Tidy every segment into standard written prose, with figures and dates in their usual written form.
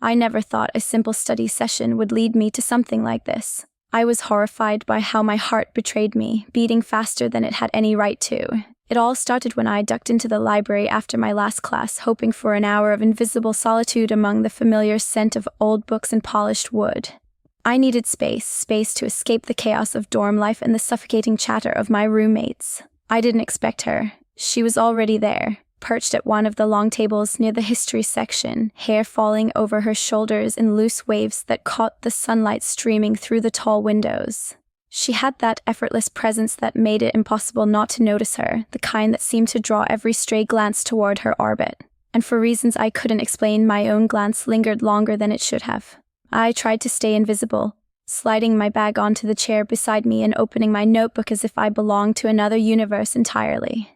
I never thought a simple study session would lead me to something like this. I was horrified by how my heart betrayed me, beating faster than it had any right to. It all started when I ducked into the library after my last class, hoping for an hour of invisible solitude among the familiar scent of old books and polished wood. I needed space to escape the chaos of dorm life and the suffocating chatter of my roommates. I didn't expect her. She was already there, perched at one of the long tables near the history section, hair falling over her shoulders in loose waves that caught the sunlight streaming through the tall windows. She had that effortless presence that made it impossible not to notice her, the kind that seemed to draw every stray glance toward her orbit. And for reasons I couldn't explain, my own glance lingered longer than it should have. I tried to stay invisible, sliding my bag onto the chair beside me and opening my notebook as if I belonged to another universe entirely.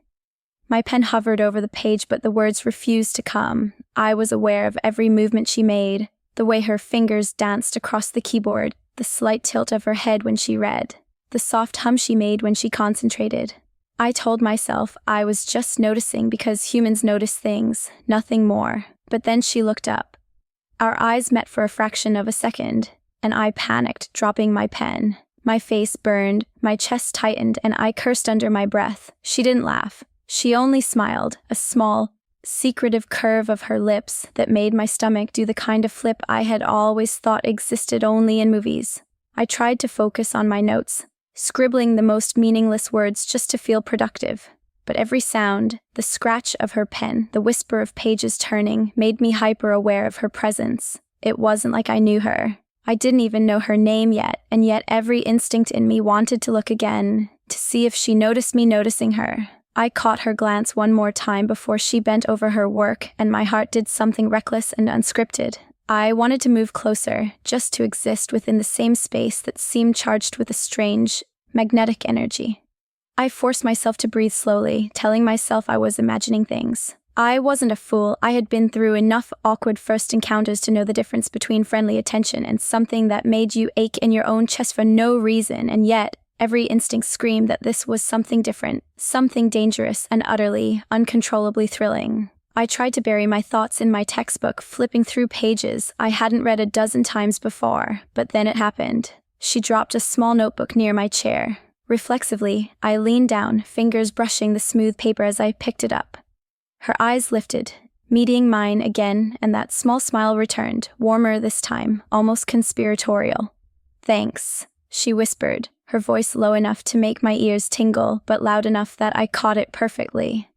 My pen hovered over the page, but the words refused to come. I was aware of every movement she made, the way her fingers danced across the keyboard, the slight tilt of her head when she read, the soft hum she made when she concentrated. I told myself I was just noticing because humans notice things, nothing more. But then she looked up. Our eyes met for a fraction of a second, and I panicked, dropping my pen. My face burned, my chest tightened, and I cursed under my breath. She didn't laugh. She only smiled, a small, secretive curve of her lips that made my stomach do the kind of flip I had always thought existed only in movies. I tried to focus on my notes, scribbling the most meaningless words just to feel productive. But every sound, the scratch of her pen, the whisper of pages turning, made me hyper-aware of her presence. It wasn't like I knew her. I didn't even know her name yet, and yet every instinct in me wanted to look again, to see if she noticed me noticing her. I caught her glance one more time before she bent over her work, and my heart did something reckless and unscripted. I wanted to move closer, just to exist within the same space that seemed charged with a strange, magnetic energy. I forced myself to breathe slowly, telling myself I was imagining things. I wasn't a fool. I had been through enough awkward first encounters to know the difference between friendly attention and something that made you ache in your own chest for no reason, and yet every instinct screamed that this was something different, something dangerous and utterly, uncontrollably thrilling. I tried to bury my thoughts in my textbook, flipping through pages I hadn't read a dozen times before, but then it happened. She dropped a small notebook near my chair. Reflexively, I leaned down, fingers brushing the smooth paper as I picked it up. Her eyes lifted, meeting mine again, and that small smile returned, warmer this time, almost conspiratorial. "Thanks," she whispered, her voice low enough to make my ears tingle, but loud enough that I caught it perfectly.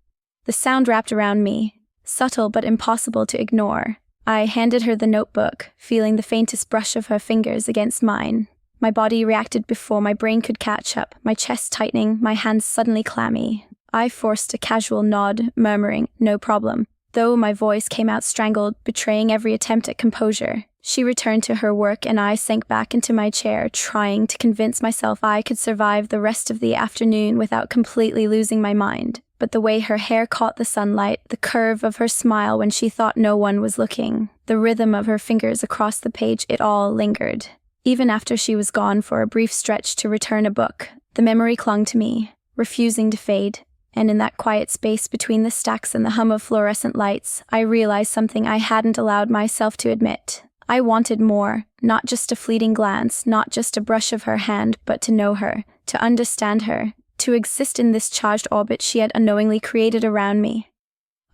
The sound wrapped around me, subtle but impossible to ignore. I handed her the notebook, feeling the faintest brush of her fingers against mine. My body reacted before my brain could catch up, my chest tightening, my hands suddenly clammy. I forced a casual nod, murmuring, "No problem," though my voice came out strangled, betraying every attempt at composure. She returned to her work and I sank back into my chair, trying to convince myself I could survive the rest of the afternoon without completely losing my mind. But the way her hair caught the sunlight, the curve of her smile when she thought no one was looking, the rhythm of her fingers across the page, it all lingered. Even after she was gone for a brief stretch to return a book, the memory clung to me, refusing to fade. And in that quiet space between the stacks and the hum of fluorescent lights, I realized something I hadn't allowed myself to admit. I wanted more, not just a fleeting glance, not just a brush of her hand, but to know her, to understand her, to exist in this charged orbit she had unknowingly created around me.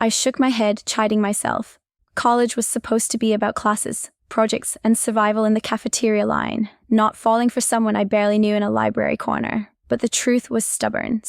I shook my head, chiding myself. College was supposed to be about classes, projects, and survival in the cafeteria line, not falling for someone I barely knew in a library corner. But the truth was stubborn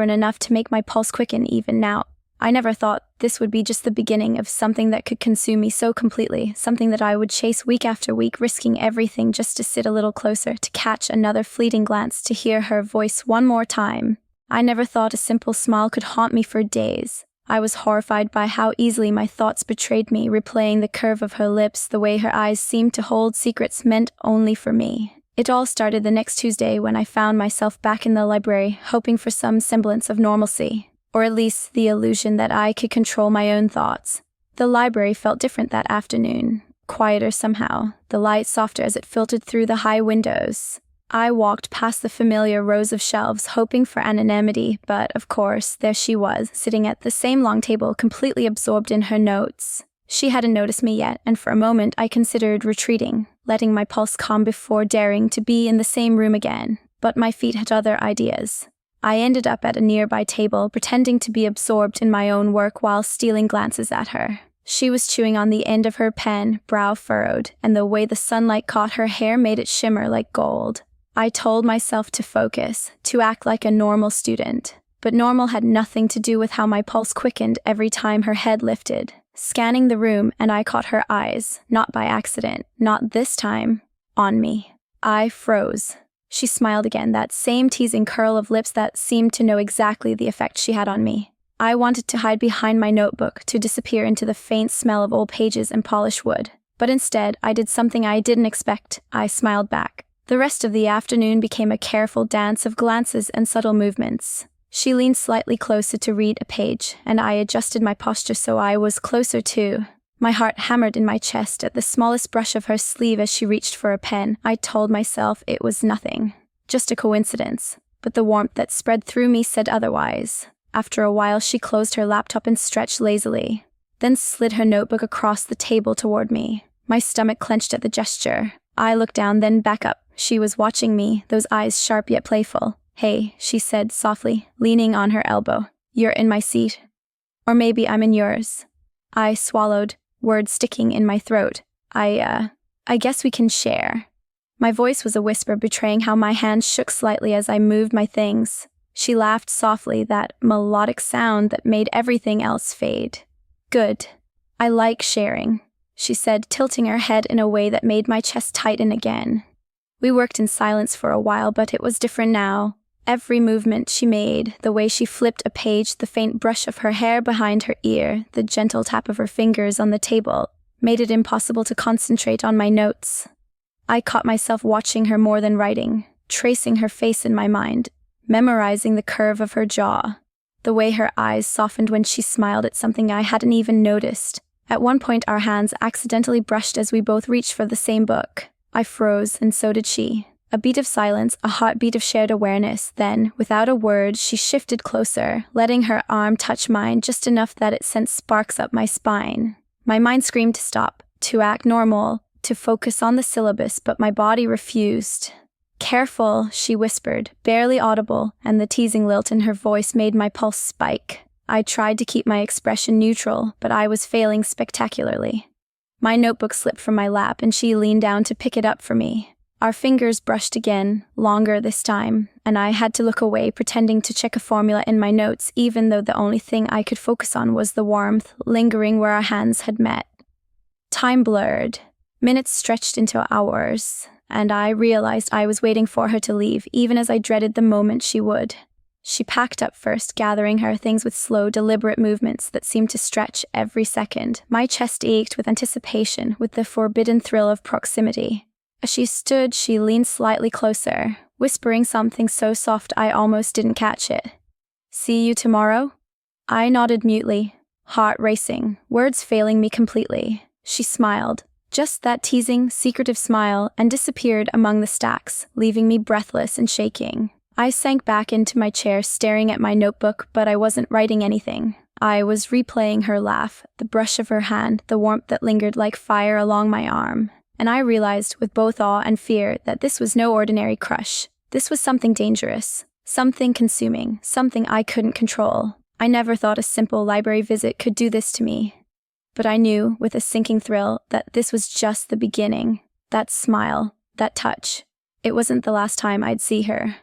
enough to make my pulse quicken even now. I never thought this would be just the beginning of something that could consume me so completely, something that I would chase week after week, risking everything just to sit a little closer, to catch another fleeting glance, to hear her voice one more time. I never thought a simple smile could haunt me for days. I was horrified by how easily my thoughts betrayed me, replaying the curve of her lips, the way her eyes seemed to hold secrets meant only for me. It all started the next Tuesday when I found myself back in the library, hoping for some semblance of normalcy, or at least the illusion that I could control my own thoughts. The library felt different that afternoon, quieter somehow, the light softer as it filtered through the high windows. I walked past the familiar rows of shelves, hoping for anonymity, but of course, there she was, sitting at the same long table, completely absorbed in her notes. She hadn't noticed me yet, and for a moment I considered retreating, letting my pulse calm before daring to be in the same room again. But my feet had other ideas. I ended up at a nearby table, pretending to be absorbed in my own work while stealing glances at her. She was chewing on the end of her pen, brow furrowed, and the way the sunlight caught her hair made it shimmer like gold. I told myself to focus, to act like a normal student. But normal had nothing to do with how my pulse quickened every time her head lifted. Scanning the room, and I caught her eyes, not by accident, not this time, on me. I froze. She smiled again, that same teasing curl of lips that seemed to know exactly the effect she had on me. I wanted to hide behind my notebook, to disappear into the faint smell of old pages and polished wood. But instead, I did something I didn't expect. I smiled back. The rest of the afternoon became a careful dance of glances and subtle movements. She leaned slightly closer to read a page, and I adjusted my posture so I was closer too. My heart hammered in my chest at the smallest brush of her sleeve as she reached for a pen. I told myself it was nothing, just a coincidence, but the warmth that spread through me said otherwise. After a while, she closed her laptop and stretched lazily, then slid her notebook across the table toward me. My stomach clenched at the gesture. I looked down, then back up. She was watching me, those eyes sharp yet playful. "Hey," she said softly, leaning on her elbow. "You're in my seat. Or maybe I'm in yours." I swallowed, words sticking in my throat. I guess we can share." My voice was a whisper, betraying how my hands shook slightly as I moved my things. She laughed softly, that melodic sound that made everything else fade. "Good. I like sharing," she said, tilting her head in a way that made my chest tighten again. We worked in silence for a while, but it was different now. Every movement she made, the way she flipped a page, the faint brush of her hair behind her ear, the gentle tap of her fingers on the table, made it impossible to concentrate on my notes. I caught myself watching her more than writing, tracing her face in my mind, memorizing the curve of her jaw, the way her eyes softened when she smiled at something I hadn't even noticed. At one point, our hands accidentally brushed as we both reached for the same book. I froze, and so did she. A beat of silence, a heartbeat of shared awareness. Then, without a word, she shifted closer, letting her arm touch mine just enough that it sent sparks up my spine. My mind screamed to stop, to act normal, to focus on the syllabus, but my body refused. "Careful," she whispered, barely audible, and the teasing lilt in her voice made my pulse spike. I tried to keep my expression neutral, but I was failing spectacularly. My notebook slipped from my lap, and she leaned down to pick it up for me. Our fingers brushed again, longer this time, and I had to look away, pretending to check a formula in my notes, even though the only thing I could focus on was the warmth, lingering where our hands had met. Time blurred. Minutes stretched into hours, and I realized I was waiting for her to leave, even as I dreaded the moment she would. She packed up first, gathering her things with slow, deliberate movements that seemed to stretch every second. My chest ached with anticipation, with the forbidden thrill of proximity. As she stood, she leaned slightly closer, whispering something so soft I almost didn't catch it. "See you tomorrow?" I nodded mutely, heart racing, words failing me completely. She smiled, just that teasing, secretive smile, and disappeared among the stacks, leaving me breathless and shaking. I sank back into my chair, staring at my notebook, but I wasn't writing anything. I was replaying her laugh, the brush of her hand, the warmth that lingered like fire along my arm. And I realized, with both awe and fear, that this was no ordinary crush. This was something dangerous, something consuming, something I couldn't control. I never thought a simple library visit could do this to me. But I knew, with a sinking thrill, that this was just the beginning. That smile, that touch. It wasn't the last time I'd see her.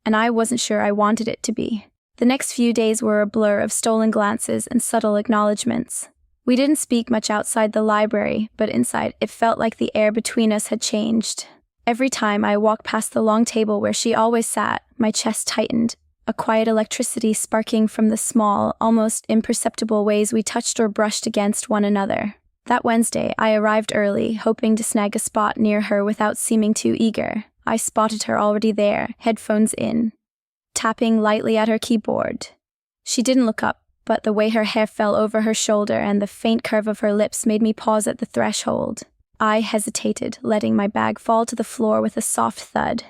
And I wasn't sure I wanted it to be. The next few days were a blur of stolen glances and subtle acknowledgments. We didn't speak much outside the library, but inside it felt like the air between us had changed. Every time I walked past the long table where she always sat, my chest tightened, a quiet electricity sparking from the small, almost imperceptible ways we touched or brushed against one another. That Wednesday, I arrived early, hoping to snag a spot near her without seeming too eager. I spotted her already there, headphones in, tapping lightly at her keyboard. She didn't look up, but the way her hair fell over her shoulder and the faint curve of her lips made me pause at the threshold. I hesitated, letting my bag fall to the floor with a soft thud.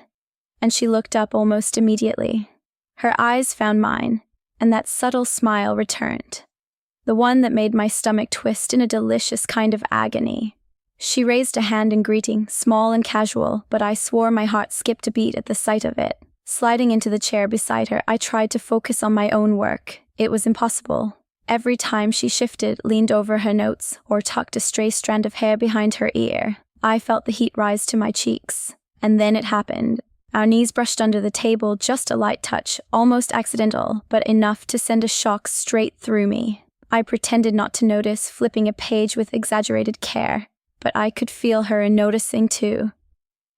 And she looked up almost immediately. Her eyes found mine, and that subtle smile returned. the one that made my stomach twist in a delicious kind of agony. She raised a hand in greeting, small and casual, but I swore my heart skipped a beat at the sight of it. Sliding into the chair beside her, I tried to focus on my own work. It was impossible. Every time she shifted, leaned over her notes, or tucked a stray strand of hair behind her ear, I felt the heat rise to my cheeks. And then it happened. Our knees brushed under the table, just a light touch, almost accidental, but enough to send a shock straight through me. I pretended not to notice, flipping a page with exaggerated care, but I could feel her noticing too.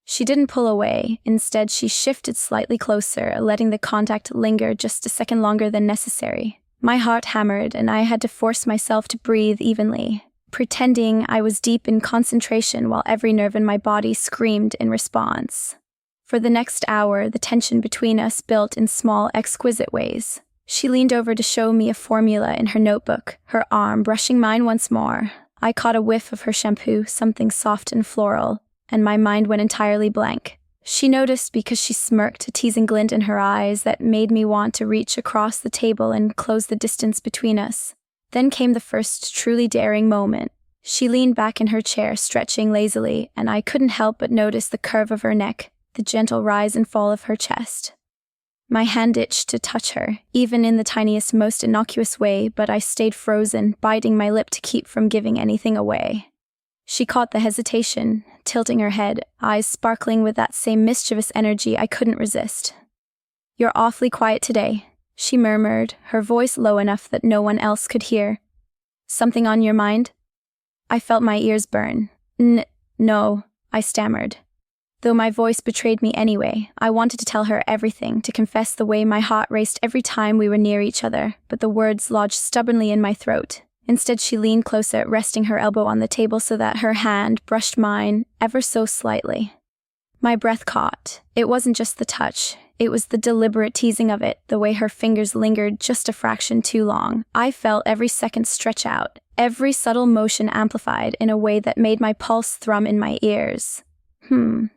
She didn't pull away. Instead, she shifted slightly closer, letting the contact linger just a second longer than necessary. My heart hammered, and I had to force myself to breathe evenly, pretending I was deep in concentration while every nerve in my body screamed in response. For the next hour, the tension between us built in small, exquisite ways. She leaned over to show me a formula in her notebook, her arm brushing mine once more. I caught a whiff of her shampoo, something soft and floral, and my mind went entirely blank. She noticed because she smirked, a teasing glint in her eyes that made me want to reach across the table and close the distance between us. Then came the first truly daring moment. She leaned back in her chair, stretching lazily, and I couldn't help but notice the curve of her neck, the gentle rise and fall of her chest. My hand itched to touch her, even in the tiniest, most innocuous way, but I stayed frozen, biting my lip to keep from giving anything away. She caught the hesitation, tilting her head, eyes sparkling with that same mischievous energy I couldn't resist. "You're awfully quiet today," she murmured, her voice low enough that no one else could hear. "Something on your mind?" I felt my ears burn. No, I stammered. Though my voice betrayed me anyway, I wanted to tell her everything, to confess the way my heart raced every time we were near each other, but the words lodged stubbornly in my throat. Instead, she leaned closer, resting her elbow on the table so that her hand brushed mine ever so slightly. My breath caught. It wasn't just the touch. It was the deliberate teasing of it, the way her fingers lingered just a fraction too long. I felt every second stretch out, every subtle motion amplified in a way that made my pulse thrum in my ears.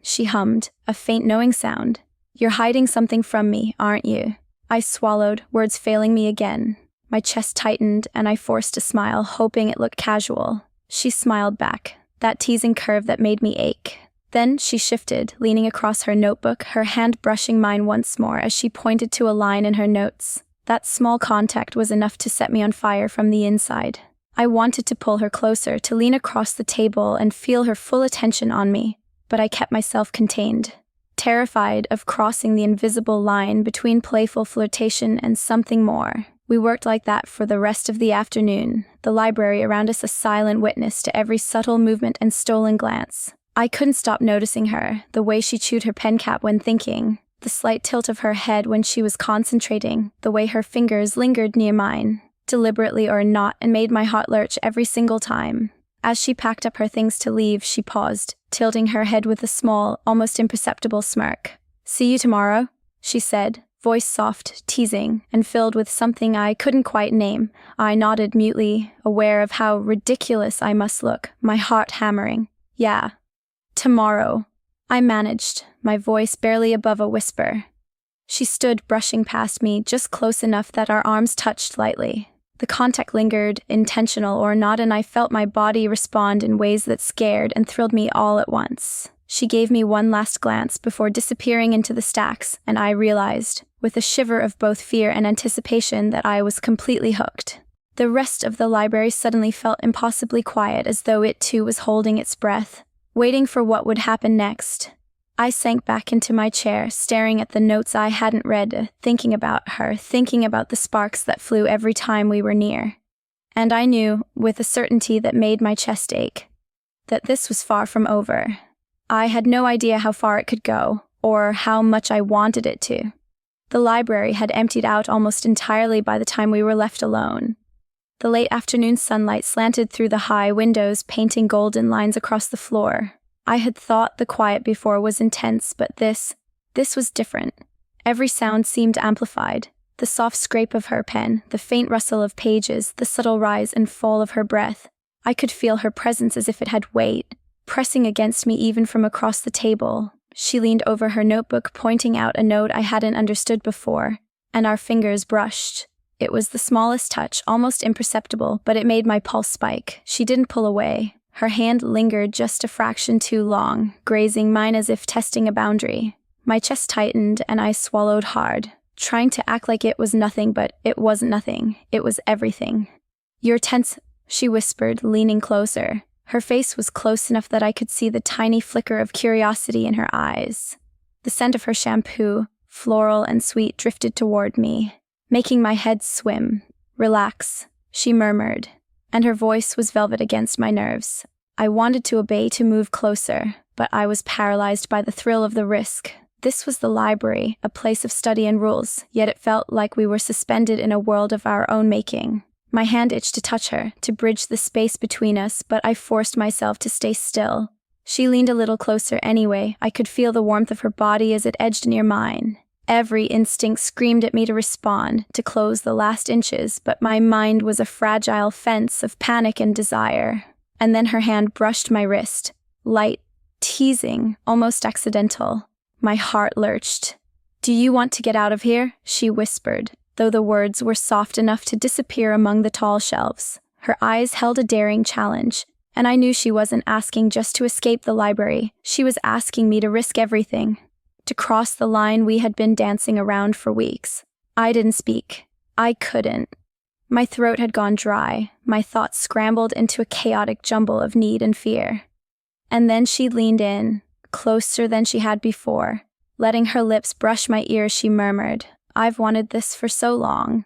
She hummed, a faint knowing sound. "You're hiding something from me, aren't you?" I swallowed, words failing me again. My chest tightened, and I forced a smile, hoping it looked casual. She smiled back, that teasing curve that made me ache. Then she shifted, leaning across her notebook, her hand brushing mine once more as she pointed to a line in her notes. That small contact was enough to set me on fire from the inside. I wanted to pull her closer, to lean across the table and feel her full attention on me, but I kept myself contained, terrified of crossing the invisible line between playful flirtation and something more. We worked like that for the rest of the afternoon, the library around us a silent witness to every subtle movement and stolen glance. I couldn't stop noticing her, the way she chewed her pen cap when thinking, the slight tilt of her head when she was concentrating, the way her fingers lingered near mine, deliberately or not, and made my heart lurch every single time. As she packed up her things to leave, she paused, tilting her head with a small, almost imperceptible smirk. "See you tomorrow," she said, voice soft, teasing, and filled with something I couldn't quite name. I nodded mutely, aware of how ridiculous I must look, my heart hammering. "Yeah. Tomorrow," I managed, my voice barely above a whisper. She stood brushing past me, just close enough that our arms touched lightly. The contact lingered, intentional or not, and I felt my body respond in ways that scared and thrilled me all at once. She gave me one last glance before disappearing into the stacks, and I realized, with a shiver of both fear and anticipation, that I was completely hooked. The rest of the library suddenly felt impossibly quiet, as though it too was holding its breath, waiting for what would happen next. I sank back into my chair, staring at the notes I hadn't read, thinking about her, thinking about the sparks that flew every time we were near. And I knew, with a certainty that made my chest ache, that this was far from over. I had no idea how far it could go, or how much I wanted it to. The library had emptied out almost entirely by the time we were left alone. The late afternoon sunlight slanted through the high windows, painting golden lines across the floor. I had thought the quiet before was intense, but this was different. Every sound seemed amplified. The soft scrape of her pen, the faint rustle of pages, the subtle rise and fall of her breath. I could feel her presence as if it had weight, pressing against me even from across the table. She leaned over her notebook, pointing out a note I hadn't understood before, and our fingers brushed. It was the smallest touch, almost imperceptible, but it made my pulse spike. She didn't pull away. Her hand lingered just a fraction too long, grazing mine as if testing a boundary. My chest tightened and I swallowed hard, trying to act like it was nothing, but it wasn't nothing. It was everything. "You're tense," she whispered, leaning closer. Her face was close enough that I could see the tiny flicker of curiosity in her eyes. The scent of her shampoo, floral and sweet, drifted toward me, making my head swim. "Relax," she murmured, and her voice was velvet against my nerves. I wanted to obey, to move closer, but I was paralyzed by the thrill of the risk. This was the library, a place of study and rules, yet it felt like we were suspended in a world of our own making. My hand itched to touch her, to bridge the space between us, but I forced myself to stay still. She leaned a little closer anyway. I could feel the warmth of her body as it edged near mine. Every instinct screamed at me to respond, to close the last inches, but my mind was a fragile fence of panic and desire. And then her hand brushed my wrist. Light, teasing, almost accidental. My heart lurched. "Do you want to get out of here?" she whispered, though the words were soft enough to disappear among the tall shelves. Her eyes held a daring challenge, and I knew she wasn't asking just to escape the library. She was asking me to risk everything, to cross the line we had been dancing around for weeks. I didn't speak. I couldn't. My throat had gone dry, my thoughts scrambled into a chaotic jumble of need and fear. And then she leaned in, closer than she had before. Letting her lips brush my ear, she murmured, "I've wanted this for so long."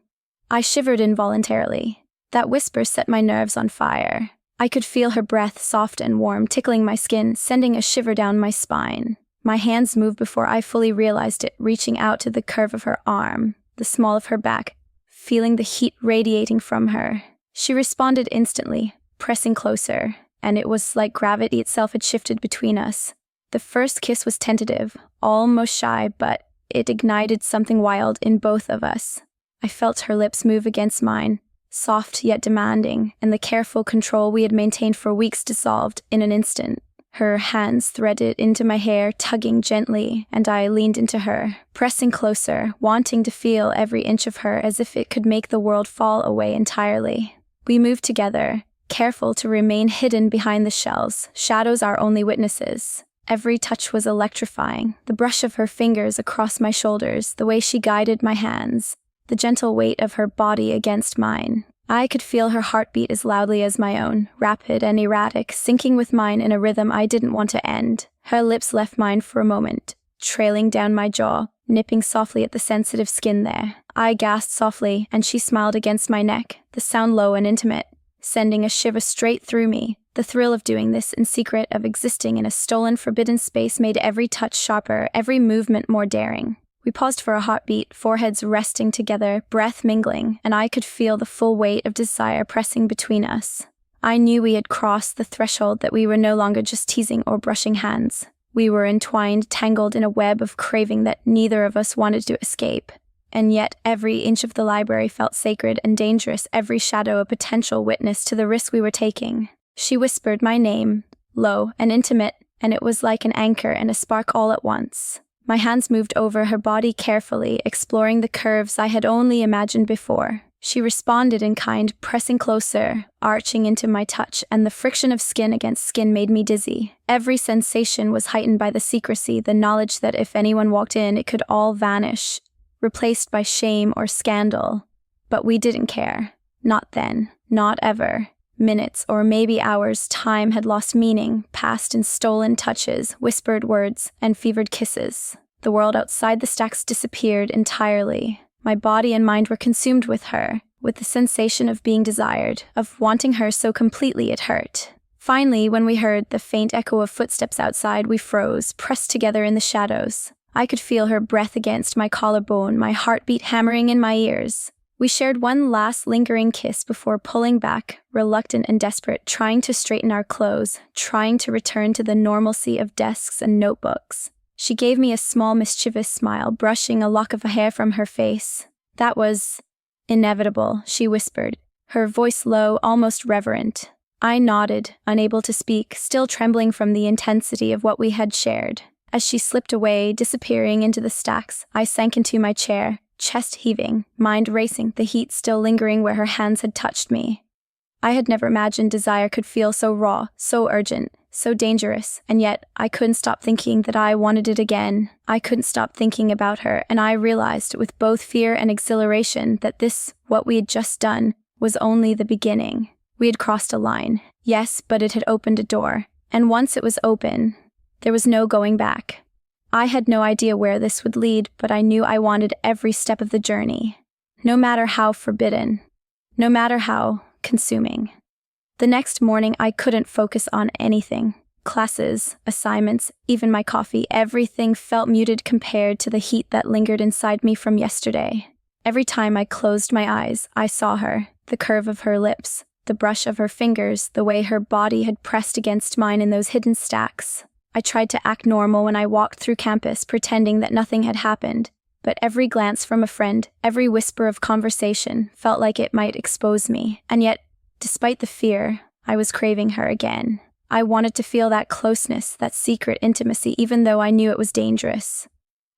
I shivered involuntarily. That whisper set my nerves on fire. I could feel her breath, soft and warm, tickling my skin, sending a shiver down my spine. My hands moved before I fully realized it, reaching out to the curve of her arm, the small of her back, feeling the heat radiating from her. She responded instantly, pressing closer, and it was like gravity itself had shifted between us. The first kiss was tentative, almost shy, but it ignited something wild in both of us. I felt her lips move against mine, soft yet demanding, and the careful control we had maintained for weeks dissolved in an instant. Her hands threaded into my hair, tugging gently, and I leaned into her, pressing closer, wanting to feel every inch of her as if it could make the world fall away entirely. We moved together, careful to remain hidden behind the shelves, shadows our only witnesses. Every touch was electrifying, the brush of her fingers across my shoulders, the way she guided my hands, the gentle weight of her body against mine. I could feel her heartbeat as loudly as my own, rapid and erratic, syncing with mine in a rhythm I didn't want to end. Her lips left mine for a moment, trailing down my jaw, nipping softly at the sensitive skin there. I gasped softly, and she smiled against my neck, the sound low and intimate, sending a shiver straight through me. The thrill of doing this in secret, of existing in a stolen, forbidden space, made every touch sharper, every movement more daring. We paused for a heartbeat, foreheads resting together, breath mingling, and I could feel the full weight of desire pressing between us. I knew we had crossed the threshold, that we were no longer just teasing or brushing hands. We were entwined, tangled in a web of craving that neither of us wanted to escape. And yet every inch of the library felt sacred and dangerous, every shadow a potential witness to the risk we were taking. She whispered my name, low and intimate, and it was like an anchor and a spark all at once. My hands moved over her body carefully, exploring the curves I had only imagined before. She responded in kind, pressing closer, arching into my touch, and the friction of skin against skin made me dizzy. Every sensation was heightened by the secrecy, the knowledge that if anyone walked in, it could all vanish, replaced by shame or scandal. But we didn't care. Not then. Not ever. Minutes, or maybe hours, time had lost meaning, passed in stolen touches, whispered words, and fevered kisses. The world outside the stacks disappeared entirely. My body and mind were consumed with her, with the sensation of being desired, of wanting her so completely it hurt. Finally, when we heard the faint echo of footsteps outside, we froze, pressed together in the shadows. I could feel her breath against my collarbone, my heartbeat hammering in my ears. We shared one last lingering kiss before pulling back, reluctant and desperate, trying to straighten our clothes, trying to return to the normalcy of desks and notebooks. She gave me a small mischievous smile, brushing a lock of hair from her face. "That was inevitable," she whispered, her voice low, almost reverent. I nodded, unable to speak, still trembling from the intensity of what we had shared. As she slipped away, disappearing into the stacks, I sank into my chair, chest heaving, mind racing, the heat still lingering where her hands had touched me. I had never imagined desire could feel so raw, so urgent, so dangerous, and yet I couldn't stop thinking that I wanted it again. I couldn't stop thinking about her, and I realized with both fear and exhilaration that this, what we had just done, was only the beginning. We had crossed a line, yes, but it had opened a door, and once it was open, there was no going back. I had no idea where this would lead, but I knew I wanted every step of the journey, no matter how forbidden, no matter how consuming. The next morning, I couldn't focus on anything. Classes, assignments, even my coffee, everything felt muted compared to the heat that lingered inside me from yesterday. Every time I closed my eyes, I saw her, the curve of her lips, the brush of her fingers, the way her body had pressed against mine in those hidden stacks. I tried to act normal when I walked through campus, pretending that nothing had happened, but every glance from a friend, every whisper of conversation, felt like it might expose me. And yet, despite the fear, I was craving her again. I wanted to feel that closeness, that secret intimacy, even though I knew it was dangerous.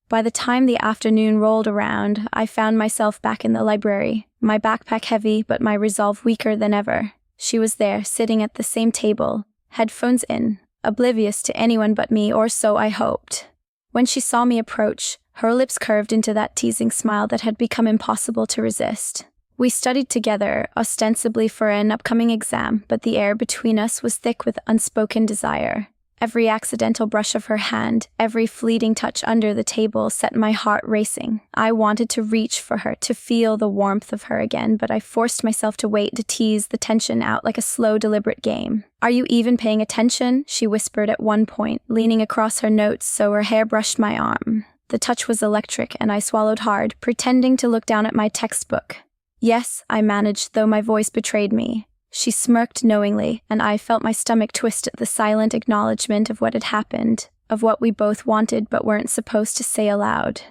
By the time the afternoon rolled around, I found myself back in the library, my backpack heavy but my resolve weaker than ever. She was there, sitting at the same table, headphones in, oblivious to anyone but me, or so I hoped. When she saw me approach, her lips curved into that teasing smile that had become impossible to resist. We studied together, ostensibly for an upcoming exam, but the air between us was thick with unspoken desire. Every accidental brush of her hand, every fleeting touch under the table set my heart racing. I wanted to reach for her, to feel the warmth of her again, but I forced myself to wait, to tease the tension out like a slow, deliberate game. "Are you even paying attention?" she whispered at one point, leaning across her notes so her hair brushed my arm. The touch was electric, and I swallowed hard, pretending to look down at my textbook. "Yes," I managed, though my voice betrayed me. She smirked knowingly, and I felt my stomach twist at the silent acknowledgement of what had happened, of what we both wanted but weren't supposed to say aloud.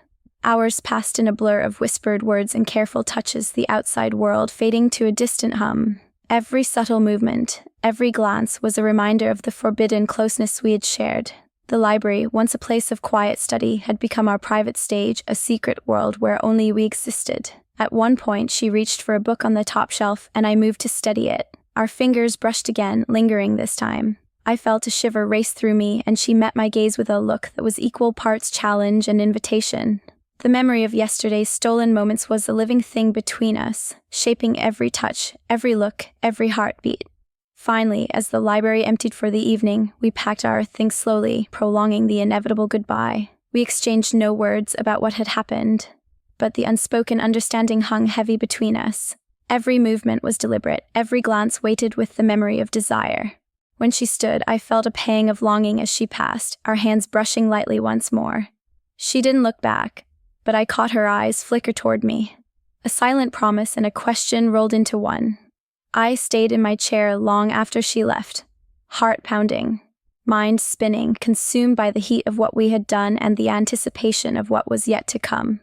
Hours passed in a blur of whispered words and careful touches, the outside world fading to a distant hum. Every subtle movement, every glance was a reminder of the forbidden closeness we had shared. The library, once a place of quiet study, had become our private stage, a secret world where only we existed. At one point, she reached for a book on the top shelf, and I moved to steady it. Our fingers brushed again, lingering this time. I felt a shiver race through me, and she met my gaze with a look that was equal parts challenge and invitation. The memory of yesterday's stolen moments was a living thing between us, shaping every touch, every look, every heartbeat. Finally, as the library emptied for the evening, we packed our things slowly, prolonging the inevitable goodbye. We exchanged no words about what had happened, but the unspoken understanding hung heavy between us. Every movement was deliberate, every glance weighted with the memory of desire. When she stood, I felt a pang of longing as she passed, our hands brushing lightly once more. She didn't look back, but I caught her eyes flicker toward me. A silent promise and a question rolled into one. I stayed in my chair long after she left, heart pounding, mind spinning, consumed by the heat of what we had done and the anticipation of what was yet to come.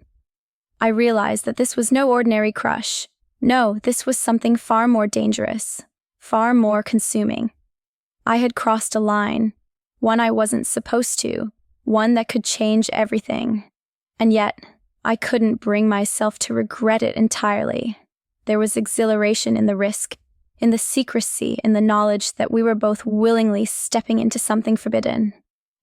I realized that this was no ordinary crush. No, this was something far more dangerous, far more consuming. I had crossed a line, one I wasn't supposed to, one that could change everything. And yet, I couldn't bring myself to regret it entirely. There was exhilaration in the risk, in the secrecy, in the knowledge that we were both willingly stepping into something forbidden.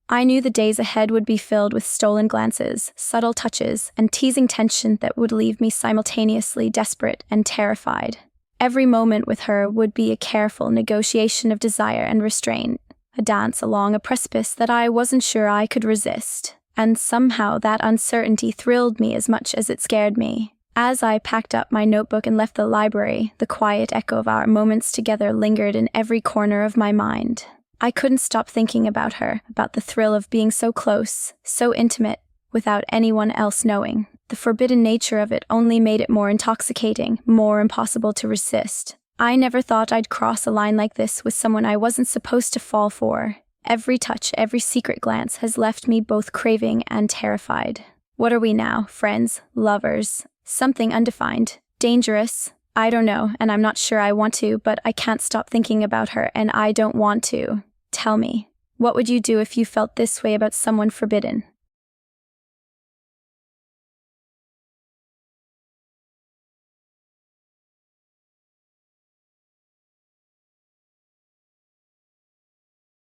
I knew the days ahead would be filled with stolen glances, subtle touches, and teasing tension that would leave me simultaneously desperate and terrified. Every moment with her would be a careful negotiation of desire and restraint, a dance along a precipice that I wasn't sure I could resist. And somehow that uncertainty thrilled me as much as it scared me. As I packed up my notebook and left the library, the quiet echo of our moments together lingered in every corner of my mind. I couldn't stop thinking about her, about the thrill of being so close, so intimate, without anyone else knowing. The forbidden nature of it only made it more intoxicating, more impossible to resist. I never thought I'd cross a line like this with someone I wasn't supposed to fall for. Every touch, every secret glance has left me both craving and terrified. What are we now? Friends? Lovers? Something undefined? Dangerous? I don't know, and I'm not sure I want to, but I can't stop thinking about her, and I don't want to. Tell me, what would you do if you felt this way about someone forbidden?